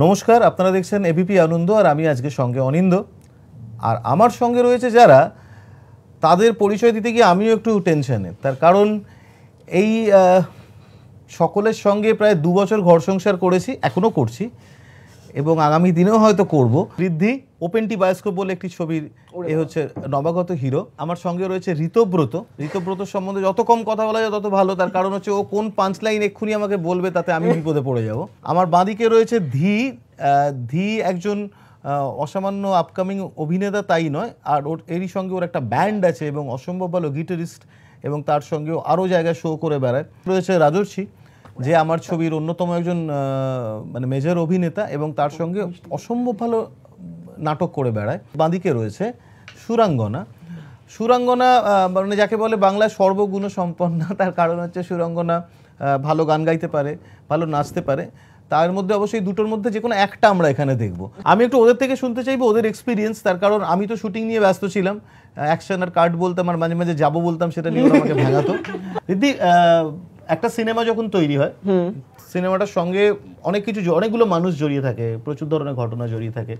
নমস্কার, আপনারা দেখছেন এবিপি আনন্দ আর আমি আজকে সঙ্গে অনিন্দ। আর আমার সঙ্গে রয়েছে যারা, তাদের পরিচয় দিতে গিয়ে আমিও একটু টেনশনে। তার কারণ এই সকলের সঙ্গে প্রায় 2 বছর ঘর সংসার করেছি, এখনও করছি এবং আগামী দিনেও হয়তো করব। ঋদ্ধি ওপেনটি বায়োস্কোপ বলে একটি ছবির এ হচ্ছে নবাগত হিরো। আমার সঙ্গে রয়েছে ঋতব্রত। ঋতব্রতর সম্বন্ধে যত কম কথা বলা যায় তত ভালো, তার কারণ হচ্ছে ও কোন পাঁচ লাইন এক্ষুনি আমাকে বলবে তাতে আমি বিপদে পড়ে যাব। আমার বাঁদিকে রয়েছে ধি একজন অসামান্য আপকামিং অভিনেতা তাই নয়, আর এরই সঙ্গে ওর একটা ব্যান্ড আছে এবং অসম্ভব ভালো গিটারিস্ট, এবং তার সঙ্গেও আরও জায়গায় শো করে বেড়ায়। রয়েছে রাজর্ষি, যে আমার ছবির অন্যতম একজন মানে মেজর অভিনেতা এবং তার সঙ্গে অসম্ভব ভালো নাটক করে বেড়ায়। বাঁদিকে রয়েছে সুরাঙ্গনা, মানে যাকে বলে বাংলায় সর্বগুণ সম্পন্না। তার কারণ হচ্ছে সুরাঙ্গনা ভালো গান গাইতে পারে, ভালো নাচতে পারে। তার মধ্যে অবশ্যই দুটোর মধ্যে যে কোনো একটা আমরা এখানে দেখব। আমি একটু ওদের থেকে শুনতে চাইবো ওদের এক্সপিরিয়েন্স, তার কারণ আমি তো শুটিং নিয়ে ব্যস্ত ছিলাম, অ্যাকশন আর কাট বলতাম আর মাঝে মাঝে যাবো বলতাম, সেটা নিয়ে আমাকে ভাঙাতো। দিদি, একটা সিনেমা যখন তৈরি হয়, সিনেমাটার সঙ্গে অনেক কিছু, অনেকগুলো মানুষ জড়িয়ে থাকে, প্রচুর ধরনের ঘটনা জড়িয়ে থাকে।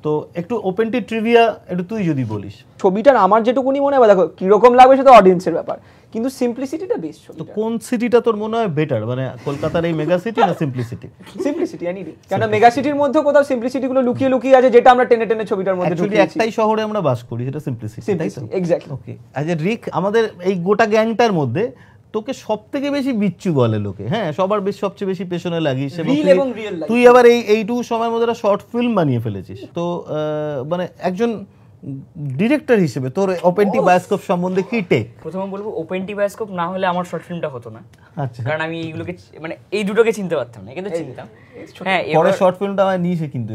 তো একটু ওপেনটি ট্রিভিয়া একটু তুই যদি বলিস। ছবিটার আমার যেটুকুনি মনে হয়, দেখো কিরকম লাগবে সেটা অডিয়েন্সের ব্যাপার, কিন্তু সিম্পলিসিটিটা বেশ। তো কোন সিটিটা তোর মনে হয় বেটার, মানে কলকাতার এই মেগা সিটি না সিম্পলিসিটি? সিম্পলিসিটি এনিডি, কারণ মেগা সিটির মধ্যে কোথাও সিম্পলিসিটি গুলো লুকিয়ে লুকিয়ে আছে, যেটা আমরা টেনে টেনে ছবিটার মধ্যে ঢুকিয়েছি। একটাই শহরে আমরা বাস করি, সেটা সিম্পলিসিটি, তাই তো? এক্স্যাক্টলি। ওকে, আজ রিক, আমাদের এই গোটা গ্যাংটার মধ্যে তোকে সব থেকে বেশি বিচ্ছু বলে লোকে, হ্যাঁ, সবার সবচেয়ে বেশি পেছনে লাগিস, এবং তুই আবার এইটুকু সময়ের মধ্যে একটা শর্ট ফিল্ম বানিয়ে ফেলেছিস। তো মানে একজন ডিরেক্টর হিসেবে তোর ওপেনটি বায়োস্কোপ সম্বন্ধে কি টেক? প্রথমে বলবো, ওপেনটি বায়োস্কোপ না হলে আমার শর্ট ফিল্মটা হতো না। আচ্ছা, কারণ আমি এইগুলোকে, মানে এই দুটোকে চিনতে পারতাম না, কিন্তু চিনতাম। হ্যাঁ, পরে শর্ট ফিল্মটা আমার নিয়েছে কিন্তু।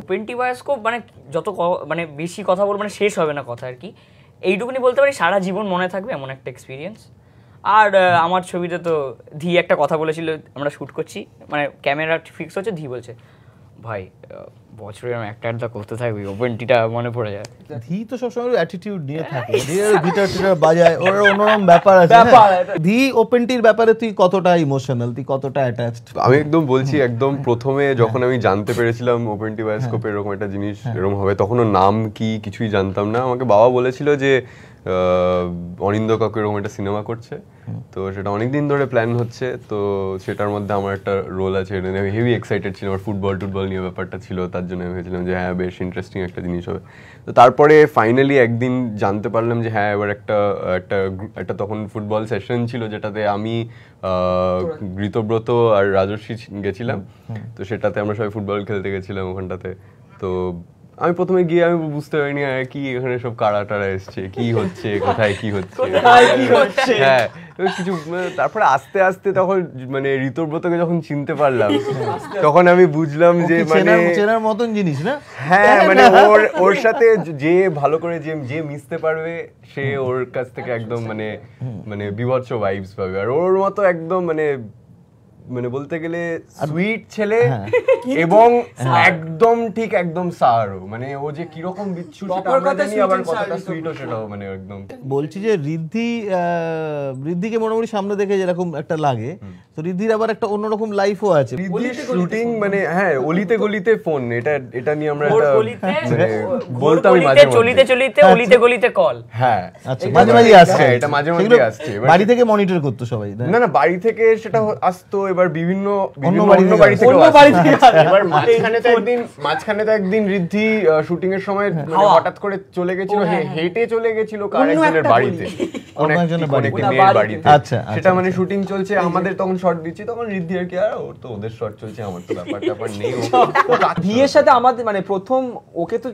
ওপেনটি বায়োস্কোপ মানে যত মানে বেশি কথা বলবো মানে শেষ হবে না কথা আর কি। এইটুকুনি বলতে পারি, সারা জীবন মনে থাকবে এমন একটা এক্সপিরিয়েন্স। আর আমার ছবিতে তো ধি একটা কথা বলেছিল, আমরা শ্যুট করছি, মানে ক্যামেরা ফিক্স হচ্ছে, ধি বলছে, ভাই বছরে একটা করতে থাকবি, ওপেনটিটা মনে পড়ে যায়। ধি তো সবসময় অ্যাটিটিউড নিয়ে থাকে, গিটার টিটার বাজায়, ওর অন্যরকম ব্যাপার আছে। ধি ওপেনটির ব্যাপারে তুই কতটা ইমোশনাল, তুই কতটা অ্যাটাচড? আমি একদম বলছি, একদম প্রথমে যখন আমি জানতে পেরেছিলাম ওপেনটি বায়োস্কোপে এরকম একটা জিনিস এরকম হবে, তখনও নাম কি কিছুই জানতাম না। আমাকে বাবা বলেছিল যে অনিন্দ কাকু এরকম একটা সিনেমা করছে, তো সেটা অনেকদিন ধরে প্ল্যান হচ্ছে, তো সেটার মধ্যে আমার একটা রোল আছে। আমি হেভি এক্সাইটেড ছিলাম, আমার ফুটবল নিয়ে ব্যাপারটা ছিল, তার জন্য আমি ভেবেছিলাম যে হ্যাঁ বেশ ইন্টারেস্টিং একটা জিনিস হবে। তো তারপরে ফাইনালি একদিন জানতে পারলাম যে হ্যাঁ এবার একটা তখন ফুটবল সেশন ছিল, যেটাতে আমি ঋতব্রত আর রাজর্ষি গেছিলাম। তো সেটাতে আমরা সবাই ফুটবল খেলতে গেছিলাম ওখানটাতে। তো আমি প্রথমে গিয়ে আমি বুঝতে পারিনি কি এখানে সব কারা টারা এসছে, কি হচ্ছে, কোথায় কি হচ্ছে, হ্যাঁ কিছু। তারপরে আস্তে আস্তে তখন মানে ঋতব্রতকে যখন চিনতে পারলাম, তখন আমি বুঝলাম যে মানে চেনার মতন জিনিস না। হ্যাঁ, মানে ওর সাথে যে ভালো করে যে মিশতে পারবে, সে ওর কাছ থেকে একদম মানে বিভৎস ভাইবস পাবে। আর ওর মতো একদম মানে বলতে গেলে সুইট ছেলে, এবং একদম ঠিক একদম সারো, মানে ও যে কিরকম বিচ্ছু সেটা আমরা জানি, আবার কতটা সুইটও সেটাও, মানে একদম। বলছি যে ঋদ্ধিকে মোটামুটি সামনে দেখে যেরকম একটা লাগে, তো ঋদ্ধির আবার একটা অন্যরকম লাইফও আছে। ঋদ্ধির শুটিং মানে হ্যাঁ অলিতে গলিতে ফোন, এটা নিয়ে আমরা একটা মানে বলতাম মাঝে অলিতে গলিতে কল। হ্যাঁ, আচ্ছা, মাঝে মাঝে আসছে, এটা মাঝে মাঝে আসছে। বাড়ি থেকে মনিটর করতো সবাই? না, বাড়ি থেকে সেটা আসতো, এবার বিভিন্ন বাড়ি থেকে। এবার মাঝখানে তো একদিন ঋদ্ধি শুটিং এর সময় হঠাৎ করে চলে গেছিল, হেঁটে চলে গেছিল কার একজনের বাড়িতে, আচ্ছা, সেটা মানে শুটিং চলছে, আমাদের তখন শট দিচ্ছি, তখন ঋদ্ধি আর কি, আর ওর তো ওদের শট চলছে, আমার তো ব্যাপার নেই। ভিয়ের সাথে আমাদের মানে ওকে তো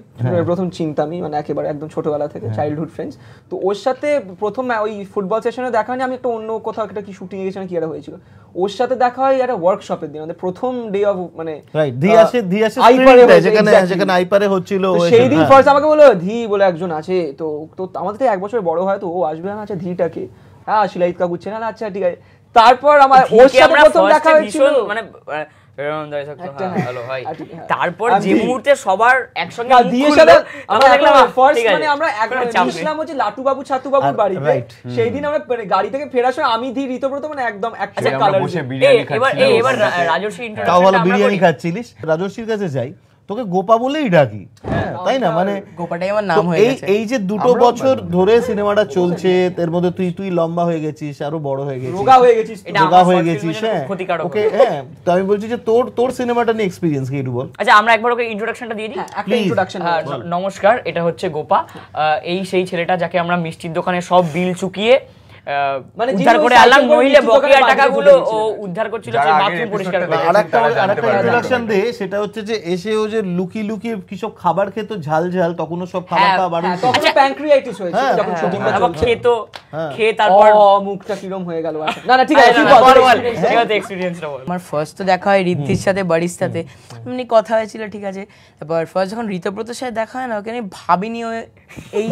প্রথম চিনতামই, মানে একেবারে একদম ছোটবেলা থেকে চাইল্ডহুড ফ্রেন্ডস। তো ওর সাথে প্রথম ওই ফুটবল সেশনে দেখা হয়নি, আমি একটা অন্য কোথাও একটা কি শুটিং এ গেছিলাম, কি একটা হয়েছিল, ওর সাথে দেখা হয় একটা ওয়ার্কশপের দিন, আমাদের প্রথম ডে অফ, মানে যেখানে আইপারে হচ্ছিল, সেই দিন ফার্স্ট আমাকে বললো ধি বলে একজন আছে, তো আমাদের থেকে 1 বছর বড় হয়, তো ও আসবে না, আচ্ছা ধীটাকে, হ্যাঁ শিলাইত কাকু চেনা, আচ্ছা ঠিক আছে। তারপর আমার ওর সাথে প্রথম দেখা হয়েছিল, মানে এরকম দাঁড়িয়ে থাকতো, একটা, হ্যাঁ, ভালো ভাই। হ্যাঁ। তারপর আর যে দি- মুহূর্তে সবার একসঙ্গে না, মুখ দিয়ের খুললো, সাথে আমরা তখন দেখলাম, ফার্স্ট ঠিক আছে, মানে আমরা কোনো চাপ নেই। মিশলাম হচ্ছে লাটু বাবু ছাতু বাবুর আর- বাড়িতে। right. সেই দিন আমরা মানে গাড়ি থেকে ফেরার সময় আমি ধি ঋতব্রত মানে একদম একটা আমরা কালার বসে বিরিয়ানি এবার খাচ্ছিলাম এবার ওখানে। রাজস্বী তাও introduction ভালো টা আমরা বিরিয়ানি করি। খাচ্ছিলিস, রাজস্বীর কাছে যাই, তোকে গোপা বলেই ডাকি, হ্যাঁ, তাই না? মানে গোপাটাই আমার নাম তো হয়ে এই গেছে। এই যে দুটো বছর ধরে সিনেমাটা চলছে, এর মধ্যে তুই লম্বা হয়ে গেছিস, আরো বড় হয়ে গেছিস, রোগা হয়ে গেছিস তুই। এটা রোগা আমার হয়ে short গেছিস, film এর জন্য হ্যাঁ, খুব ক্ষতিকারক ওকে, হবে। হ্যাঁ। তো আমি বলছি যে তোর সিনেমাটা নিয়ে এক্সপিরিয়েন্স কি একটু বল। আচ্ছা, আমরা একবার ওকে ইন্ট্রোডাকশনটা দিয়ে দিই। হ্যাঁ, একটা Please. ইন্ট্রোডাকশন। নমস্কার, এটা হচ্ছে গোপা। এই সেই ছেলেটা যাকে আমরা মিষ্টির দোকানে সব বিল চুকিয়ে মানে উদ্ধার যিনি ওই করে সাইকেল আনলাম, করে নইলে মিষ্টির দোকানে বকেয়া বাড়িতে টাকাগুলো ঢুকে ও দিয়েছিল। উদ্ধার করছিল যারা যে আগের বাথরুম পরিষ্কার episode-টা করে। আরেকটা তারা জানতে আরেকটা পারবে ইন্ট্রোডাকশন না। দে, সেটা হচ্ছে যে এসে ও যে লুকিয়ে লুকিয়ে কি সব খাবার খেতো, ঝাল ঝাল, তখন ও সব খাবার হ্যাঁ, খাওয়া বাড়ি। তখন প্যানক্রিয়াইটিস হয়েছিল হ্যাঁ, যখন শুটিংটা তারপর চলছে। খেতো, হ্যাঁ। খেয়ে তারপর মুখটা কিরম হয়ে গেল। না না, ঠিক আছে, তুই বল, তোর experience। এক্সপিরিয়েন্সটা বল। আমার ফার্স্ট তো দেখা হয় ঋদ্ধির সাথে, বাড়ির সাথে এমনি কথা হয়েছিল, ঠিক আছে। তারপর ফার্স্ট যখন ঋতব্রতর সাথে দেখা হয় না, ওকে আমি ভাবিনি ও এই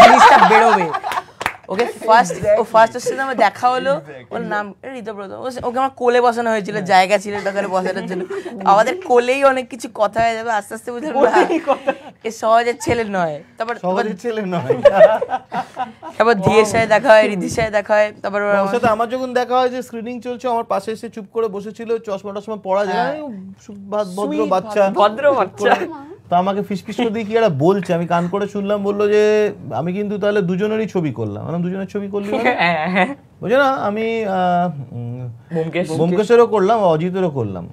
জিনিসটা বেরোবে। ওকে ফার্স্ট ওর সাথে আমার দেখা হলো, ওর নাম ঋতব্রত, ওকে আমার কোলে বসানো হয়েছিল, জায়গা ছিল ওখানে বসানোর জন্য। আমাদের কোলেই অনেক কিছু কথা হয়ে যাবে, আস্তে আস্তে বুঝলাম এ সহজের ছেলে নয়। সহজের ছেলে নয়। তারপর ধিয়ের সাথে দেখা হয়, ঋদ্ধির সাথে দেখা হয়। তারপর ওর সাথে আমার যখন দেখা হয় যে স্ক্রিনিং চলছে, আমার পাশে এসে চুপ করে বসেছিল, চশমা টশমা পড়া যায়, ভদ্র বাচ্চা, ভদ্র বাচ্চা। তো আমাকে ফিসফিস করে দিয়ে কি একটা বলছে, আমি কান করে শুনলাম, বললো যে আমি কিন্তু তাহলে দুজনেরই ছবি করলাম। আমি দুজনের ছবি করলি মানে? বলছে না, আমি ব্যোমকেশেরও করলাম, অজিতেরও করলাম।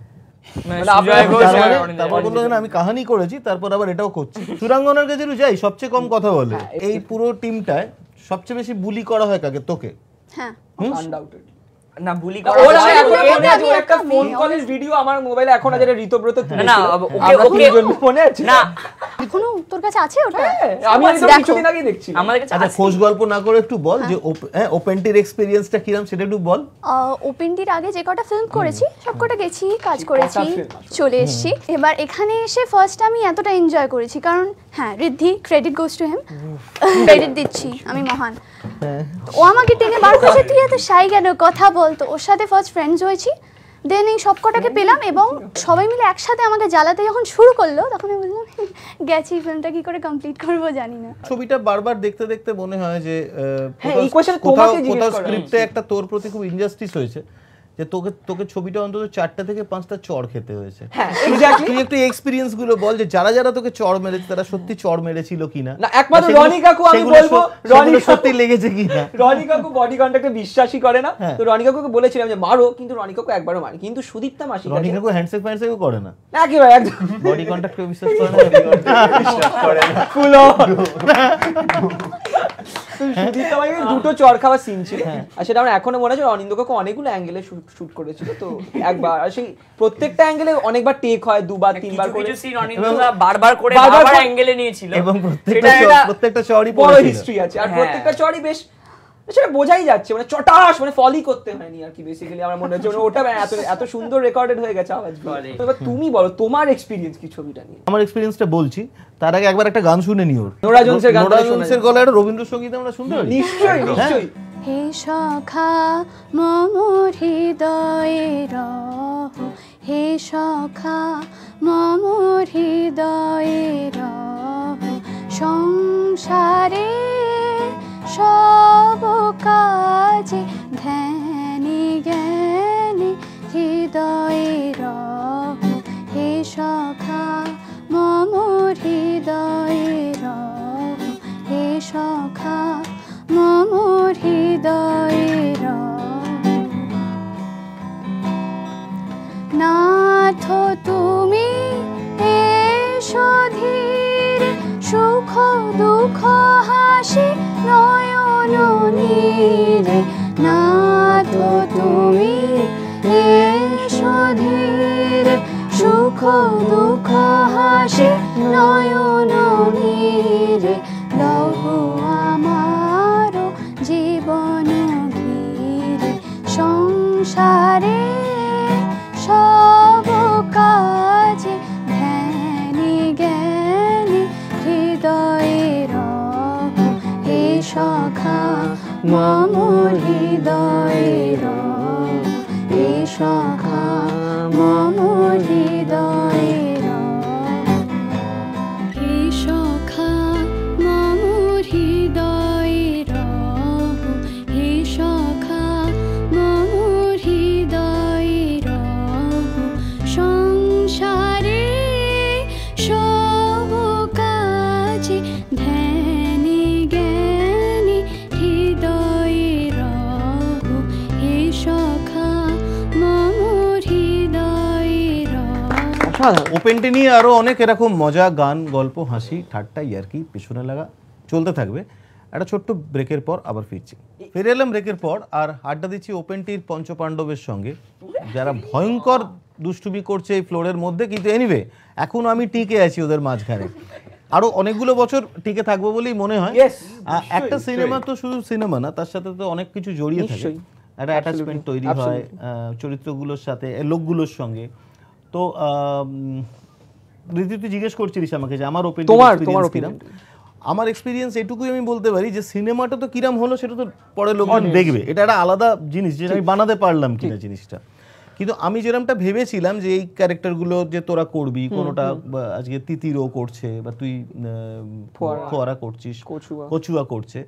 তারপর বললো না, আমি কাহানি করেছি, তারপর আবার এটাও করছি। সুরাঙ্গনার কাছে যাই, সবচেয়ে কম কথা বলে এই পুরো টিমটায় সবচেয়ে বেশি বুলি করা হয় কাকে? তোকে। হ্যাঁ, আনডাউটেড। না, বুলি ওর করা আমার যায় এখনো ওকে। মনে আছে, ওর একটা ফোন কলের ভিডিও আমার মোবাইলে এখন আছে, যেটা ঋতব্রত না, তুলেছিল। না, ওকে আমরা ওকে দুজন মনে আছে? না, এখনো তোর কাছে আছে ওটা? আমি একদম দেখো। কিছুদিন আগেই দেখছি। আমাদের কাছে আচ্ছা, আছে। খোঁজ গল্প না করে একটু বল যে ওপেনটির এক্সপেরিয়েন্সটা কিরম, সেটা একটু বল। ওপেনটির আগে যে কটা ফিল্ম করেছি সব কটা গেছি, কাজ করেছি, film চলে এসেছি। এবার এখানে এসে ফার্স্ট আমি এতটা এনজয় করেছি, কারণ হ্যাঁ, Riddhi, credit goes to him, credit দিচ্ছি, আমি মহান। ও আমাকে টেনে বার করেছে, তুই এত শাই কেন, কথা বল। তো ওর সাথে ফার্স্ট ফ্রেন্ডস হয়েছি, দেন এই সব কটাকে পেলাম, এবং সবাই মিলে একসাথে আমাকে জ্বালাতে যখন শুরু করলো, তখন আমি বললাম গেছি, ফিল্মটা কি করে কমপ্লিট করবো জানি না। ছবিটা বারবার দেখতে দেখতে মনে হয় যে হ্যাঁ, এই question তোমাকে জিজ্ঞেস কোথাও করা স্ক্রিপ্টে একটা তোর প্রতি খুব ইনজাস্টিস হয়েছে, যে তোকে ছবিটা অন্তত 4টা থেকে 5টা চড় খেতে হয়েছে। হ্যাঁ, এক্স্যাক্টলি। তুই একটু এক্সপেরিয়েন্স গুলো বল, যে যারা তোকে চড় মেরেছে তারা সত্যি চড় মেরেছিল কিনা। না, একমাত্র সেগুলো- রনি কাকু আমি সেগুলো বলবো, রনি কাকু- সত্যি লেগেছে কিনা। রনি কাকু বডি কন্ট্যাক্টে বিশ্বাসই করে না। হ্যাঁ। তো রনি কাকুকে বলেছিলাম যে মারো, কিন্তু রনি কাকু একবারও মারে। কিন্তু সুদীপ্তা মাসি রনি কাকু হ্যান্ডশেক ফ্যান্ডশেকও করে না, একেবারে একদম বডি কন্ট্যাক্ট কেউ বিশ্বাস করে না। ফুল সুদীপ্তা মাসি দুটো চড় খাওয়ার সিন ছিল, আর সেটা আমার এখনো মনে আছে। অনিন্দ কাকু অনেকগুলো অ্যাঙ্গেলে শুট করেছিল, তো একবার আর সেই প্রত্যেকটা অ্যাঙ্গেলে অনেকবার টেক হয়, দুবার তিনবার কিছু করে। কিছু সিন অনিন্দা বারবার করে বারবার বারবার করে- অ্যাঙ্গেলে নিয়েছিল, এবং সেটা একটা প্রত্যেকটা চড়ই বড় পড়েছিল। হিস্ট্রি আছে, আর হ্যাঁ। প্রত্যেকটা চড়ই বেশ, সেটা বোঝাই যাচ্ছে, মানে চটাস, মানে ফলি করতে হয়নি আর কি। বেসিক্যালি আমার মনে হচ্ছে ওটা এত এত সুন্দর রেকর্ডেড হয়ে গেছে আওয়াজ। তো এবার তুমি বলো তোমার এক্সপিরিয়েন্স কি ছবিটা নিয়ে। আমার এক্সপেরিয়েন্সটা বলছি, তার আগে একবার একটা গান শুনে নিও। নোরা জোনসের গান নোরা তাহলে শোনা জোনসের গলায় একটা রবীন্দ্রসঙ্গীত আমরা শুনতে পারি। নিশ্চয়ই নিশ্চয়ই। হে সখা মম হৃদয়ে রহ, হে সখা মম হৃদয়ে রহ, সংসারে সব কাজে ধ্যানে জ্ঞানে হৃদয়ে রহ, হে সখা মম হৃদয়ে রহ, হে সখা মম হৃদয়ে রহ। নাথ তুমি এসো ধীরে, সুখ দুঃখ হাসি নয়ন নীরে। নাথ তুমি এসো ধীরে, সুখ দুঃখ হাসি নয়ন নীরে। লহু আমার জীবন ঘিরে, সংসারে সব কাজে ধ্যানে জ্ঞানে হৃদয়ে রহ, হে সখা মম হৃদয়ে রহ, হে সখা মম ওপেনটি নিয়ে আরো অনেক এরকম মজা, গান, গল্প, হাসি, ঠাট্টা, ইয়ার্কি পেছনে লাগা চলতে থাকবে। একটা ছোট্ট ব্রেকের পর আবার ফিরছি। ফিরে এলাম ব্রেকের পর, আর আড্ডা দিচ্ছি ওপেনটির পঞ্চপাণ্ডবের সঙ্গে, যারা ভয়ঙ্কর দুষ্টুমি করছে এই ফ্লোরের মধ্যে। কিন্তু এনিওয়ে, এখন আমি টিকে আছি ওদের মাঝখানে, আরো অনেকগুলো বছর টিকে থাকবো বলেই মনে হয়। একটা সিনেমা তো শুধু সিনেমা না, তার সাথে তো অনেক কিছু জড়িয়ে থাকে, একটা অ্যাটাচমেন্ট তৈরি হয় চরিত্রগুলোর সাথে, লোকগুলোর সঙ্গে। তো রীতি তুই জিজ্ঞেস করছিলিস আমাকে যে আমার ওপেন আমার এক্সপিরিয়েন্স এটুকুই আমি বলতে পারি যে সিনেমাটা তো কিরাম হলো সেটা তো পরে লোকজন দেখবে, এটা একটা আলাদা জিনিস যে আমি বানাতে পারলাম কিনা জিনিসটা। কিন্তু আমি যেরকমটা ভেবেছিলাম যে এই ক্যারেক্টারগুলো যে তোরা করবি, কোনোটা আজকে তিতিরও করছে বা তুই ফোয়ারা করছিস, কচুয়া করছে,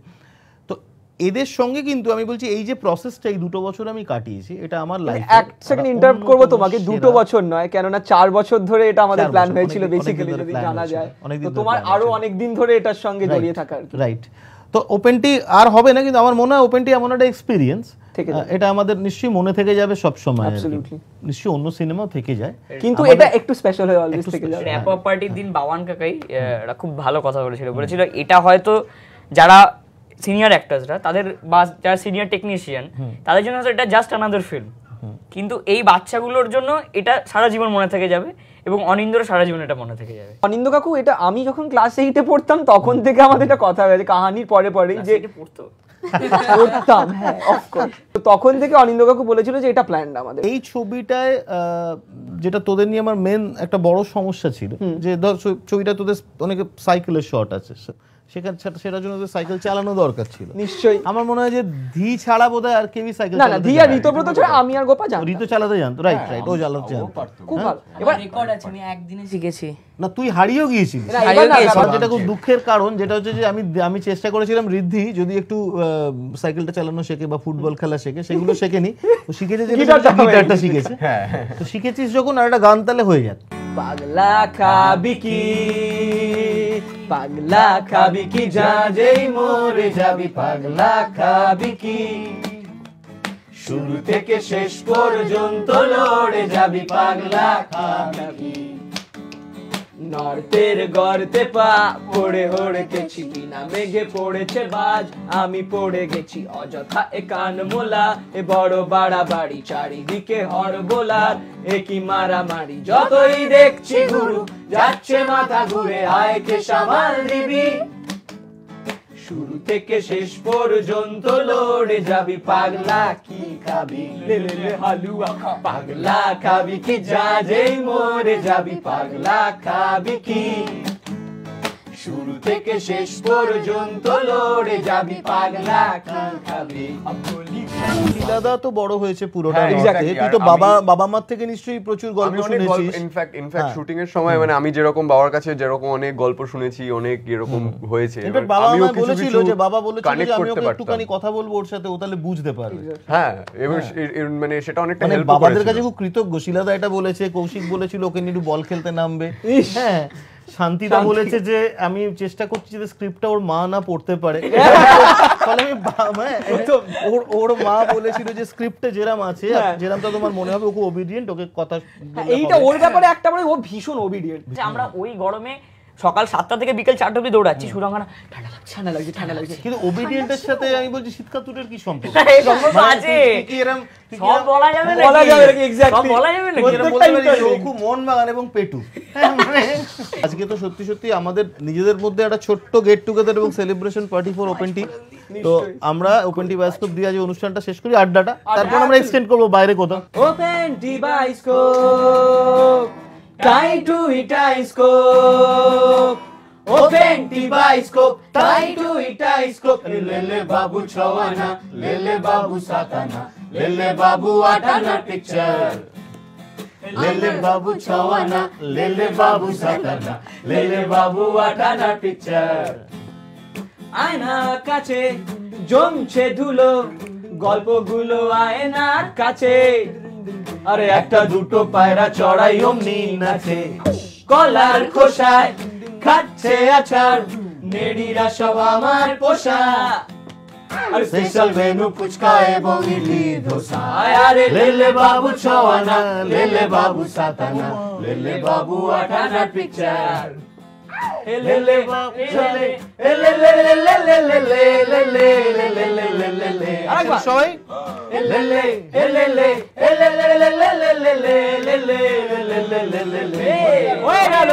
তো এদের সঙ্গে কিন্তু আমি বলছি এই যে প্রসেসটা এই 2 বছর আমি কাটিয়েছি, এটা আমার লাইফে। এক সেকেন্ড ইন্টারাপ্ট করব তোমাকে, 2 বছর নয়, কেননা 4 বছর ধরে এটা আমাদের প্ল্যান হয়েছিল বেসিক্যালি, যদি জানা যায়। তো তোমার আরো অনেক দিন ধরে এটার সঙ্গে জড়িয়ে থাকার, রাইট। তো ওপেনটি আর হবে না, কিন্তু আমার মনে হয় ওপেনটি এমন একটা এক্সপিরিয়েন্স, এটা আমাদের নিশ্চয়ই মনে থেকে যাবে সব সময়, নিশ্চয়ই অন্য সিনেমাও থেকে যায়, কিন্তু এটা একটু স্পেশাল হয়ে অলওয়েজ থেকে যাবে। র্যাপ আপ পার্টির দিন বাওয়ান কাকাই একটা খুব ভালো কথা বলেছিল এটা হয়তো যারা সিনিয়র অ্যাক্টরসরা তাদের বা যারা সিনিয়র টেকনিশিয়ান তাদের জন্য এটা জাস্ট আনাদার ফিল্ম, কিন্তু এই বাচ্চাগুলোর জন্য এটা সারা জীবন মনে থেকে যাবে, এবং অনিন্দ্যর সারা জীবন এটা মনে থেকে যাবে। অনিন্দ্য কাকু, এটা আমি যখন ক্লাস 8-এ পড়তাম তখন থেকে আমাদের এটা কথা হয়েছে কাহিনীর পরে যে পড়তাম, হ্যাঁ অফকোর্স, তো তখন থেকে অনিন্দ্য কাকু বলেছিল যে এটা প্ল্যান আমাদের। এই ছবিটায় যেটা তোদের নিয়ে আমার মেন একটা বড় সমস্যা ছিল, যে ধর ছবিটা তোদের অনেক সাইকেলের শট আছে, সেটার জন্য সাইকেল চালানো দরকার ছিল নিশ্চয়ই। আমার মনে হয় যে ধি ছাড়া বোধহয় আর কেউই সাইকেল না, ধি আর ঋতব্রত ছাড়া আমি আর গোপা জানতাম। ঋতু চালাতে জানতো, রাইট, ও চালাতে জানতো খুব ভালো। এবার রেকর্ড আছে, আমি একদিনে শিখেছি। না, তুই হারিয়েও গিয়েছিলিস, যেটা খুব দুঃখের কারণ, যেটা হচ্ছে যে আমি চেষ্টা করেছিলাম ঋদ্ধি যদি একটু সাইকেলটা চালানো শেখে বা ফুটবল খেলা শেখে, সেগুলো শেখেনি, ও শিখেছে যে গিটারটা শিখেছে। তো শিখেছিস যখন, আর একটা গান তালে হয়ে যাক। পাগলা খাবি কি, পাগলা খাবি কি, যা যেই মরে যাবি, পাগলা খাবি কি, শুরু থেকে শেষ পর্যন্ত লড়ে যাবি, পাগলা খাবি। নর্তের গর্তে পা পড়ে হড়কেছি, বিনা মেঘে পড়েছে বাজ, আমি পড়ে গেছি অযথা এ কান মোলা, এ বড় বাড়াবাড়ি, চারিদিকে হরবোলার, এ কি মারামারি, যতই দেখছি গুরু যাচ্ছে মাথা ঘুরে, আয় কে সামাল দিবি, শুরু থেকে শেষ পর্যন্ত লড়ে যাবি, পাগলা কি খাবি, লে হালুয়া খা, পাগলা খাবি কি, যা যেই মরে যাবি, পাগলা খাবি কি, শুরু থেকে শেষ পর্যন্ত লড়ে যাবি, পাগলা কি খাবি। দাদা তো বড় হয়েছে পুরোটা, তুই তো বাবা মার থেকে নিশ্চয়ই প্রচুর গল্প শুনেছিস। ইনফ্যাক্ট শুটিং এর সময় মানে আমি যেরকম বাবার কাছে যেরকম অনেক গল্প শুনেছি, অনেক এরকম হয়েছে, আমিও বলেছিল যে বাবা বলেছিল যে আমি ওকে একটুখানি কথা বলবো ওর সাথে, ও তাহলে বুঝতে পারবে। হ্যাঁ, এবং মানে সেটা অনেকটা হেল্প করেছে। বাবাদের কাছে খুব কৃতজ্ঞ। শিলাদা এটা বলেছে, কৌশিক বলেছিল ওকে নিয়ে একটু বল খেলতে নামবে, হ্যাঁ, শান্তিদা বলেছে যে আমি চেষ্টা করছি যে স্ক্রিপ্টটা ওর মা না পড়তে পারে, ফলে আমি ওর মা বলেছিল যে স্ক্রিপ্টে যেরাম আছে যেরামটা তোমার মনে হবে ওকে ওবিডিয়েন্ট, ওকে কথা, এইটা ওর ব্যাপারে একটা মানে ও ভীষণ ওবিডিয়েন্ট। আমরা ওই গরমে সকাল 7টা থেকে বিকেল 4টা অবধি দৌড়াচ্ছি, সুরঙ্গনা ঠান্ডা লাগছে। কিন্তু ওবিডিয়েন্টের সাথে আমি বলছি শীতকাতুরের কি সম্পর্ক? সব বলা যাবে না, খুব মন বাগান এবং পেটু। আজকে তো সত্যি সত্যি আমাদের নিজেদের মধ্যে একটা ছোট্ট গেট টুগেদার এবং সেলিব্রেশন পার্টি ফর ওপেনটি। তো আমরা ওপেনটি বায়োস্কোপ দিয়ে আজ অনুষ্ঠানটা শেষ করি, আড্ডাটা, তারপর আমরা এক্সটেন্ড করবো বাইরে কোথাও। ওপেনটি বায়োস্কোপ, টাই টু ইটাইস্কোপ, ওপেনটি বায়োস্কোপ, টাই টু ইটাইস্কোপ, লেলে বাবু ছওয়ানা, লেলে বাবু সাতানা, লেলে বাবু আটানা পিকচার, লেলে বাবু ছওয়ানা, লেলে বাবু সাতানা, লেলে বাবু আটানা পিকচার। আয়না কাছে জমছে ধুলো, গল্পগুলো আয়নার কাছে, আরে একটা দুটো পায়রা চড়াই অমনি নাচে, কলার খোসায় খাচ্ছে আছাড়, নেড়িরা সব আমার পোষা, স্পেশাল মেনু ফুচকা এবং ইডলি ধোসা লেলে বাবু 6 আনা লেলে বাবু 7 আনা লেলে বাবু 8 আনা পিকচার লেলে বাবু চলে লেলে লেলে লেলে লেলে লেলে লেলে আরেকবার সবাই লেলে লেলে লেলে লেলে লেলে লেলে লেলে হয়ে গেল